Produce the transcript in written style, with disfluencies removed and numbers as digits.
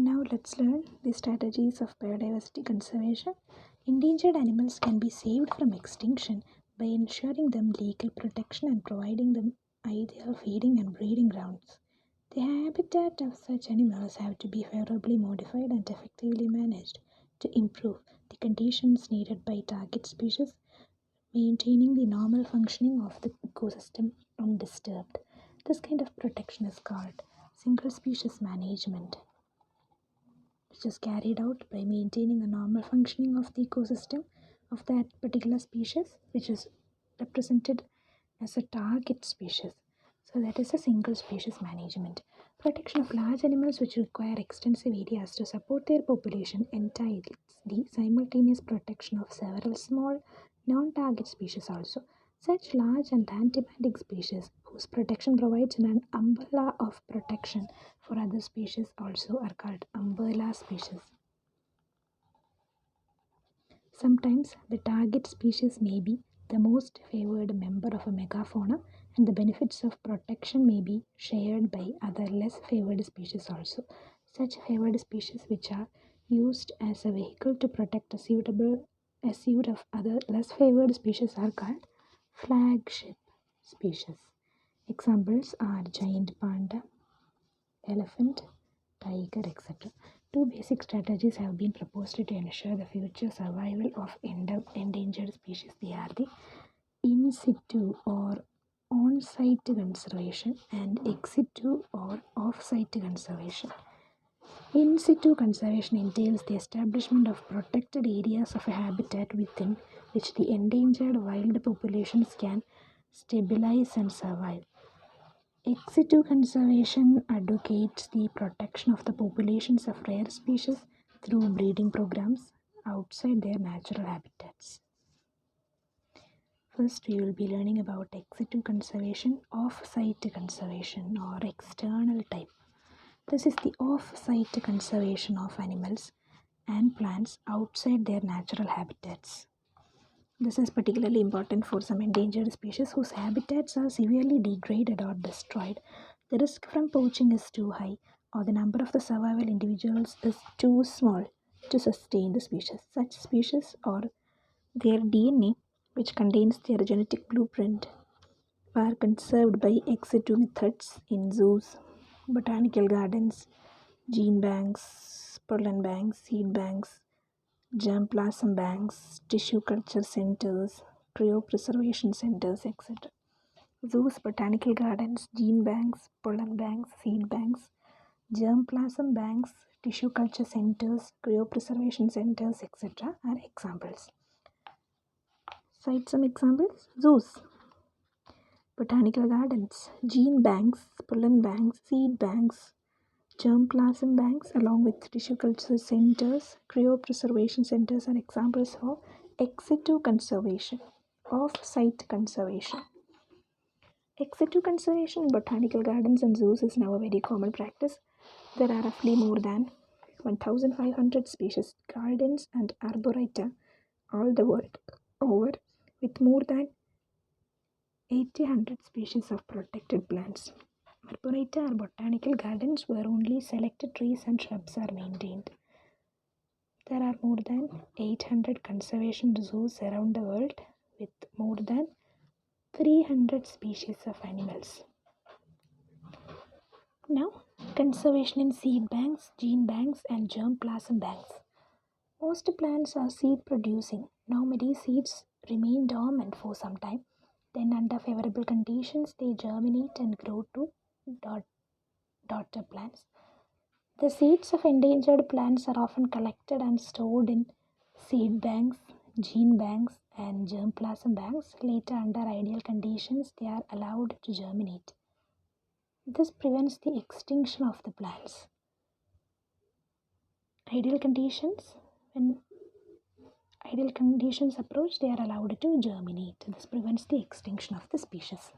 Now let's learn the strategies of biodiversity conservation. Endangered animals can be saved from extinction by ensuring them legal protection and providing them ideal feeding and breeding grounds. The habitat of such animals have to be favorably modified and effectively managed to improve the conditions needed by target species, maintaining the normal functioning of the ecosystem undisturbed. This kind of protection is called single species management, which is carried out by maintaining the normal functioning of the ecosystem of that particular species, which is represented as a target species. So that is a single species management. Protection of large animals which require extensive areas to support their population entails the simultaneous protection of several small non-target species also. Such large and antibiotic species whose protection provides an umbrella of protection for other species also are called umbrella species. Sometimes the target species may be the most favored member of a megafauna, and the benefits of protection may be shared by other less favored species also. Such favored species which are used as a vehicle to protect a suit of other less favored species are called flagship species. Examples are giant panda, elephant, tiger, etc. Two basic strategies have been proposed to ensure the future survival of endangered species. They are the in situ or on-site conservation and ex situ or off-site conservation. In situ conservation entails the establishment of protected areas of a habitat within which the endangered wild populations can stabilize and survive. Ex situ conservation advocates the protection of the populations of rare species through breeding programs outside their natural habitats. First, we will be learning about ex situ conservation, off-site conservation or external type. This is the off-site conservation of animals and plants outside their natural habitats. This is particularly important for some endangered species whose habitats are severely degraded or destroyed. The risk from poaching is too high, or the number of the survival individuals is too small to sustain the species. Such species or their DNA, which contains their genetic blueprint, are conserved by ex situ methods in zoos, botanical gardens, gene banks, pollen banks, seed banks, germplasm banks, tissue culture centers, cryopreservation centers, etc. Zoos, botanical gardens, gene banks, pollen banks, seed banks, germplasm banks, tissue culture centers, cryopreservation centers, etc. are examples. Cite some examples. Zoos, botanical gardens, gene banks, pollen banks, seed banks, germplasm banks along with tissue culture centers, cryopreservation centers are examples of ex situ conservation, off-site conservation. Ex situ conservation in botanical gardens and zoos is now a very common practice. There are roughly more than 1,500 species, gardens and arboreta all the world over, with more than 800 species of protected plants. Arboreta are botanical gardens where only selected trees and shrubs are maintained. There are more than 800 conservation zoos around the world with more than 300 species of animals. Now, conservation in seed banks, gene banks, and germplasm banks. Most plants are seed producing. Normally, seeds remain dormant for some time. Then, under favorable conditions, they germinate and grow to daughter plants. The seeds of endangered plants are often collected and stored in seed banks, gene banks, and germplasm banks. Later, under ideal conditions, they are allowed to germinate. This prevents the extinction of the plants. Ideal conditions, when ideal conditions approach, they are allowed to germinate. This prevents the extinction of the species.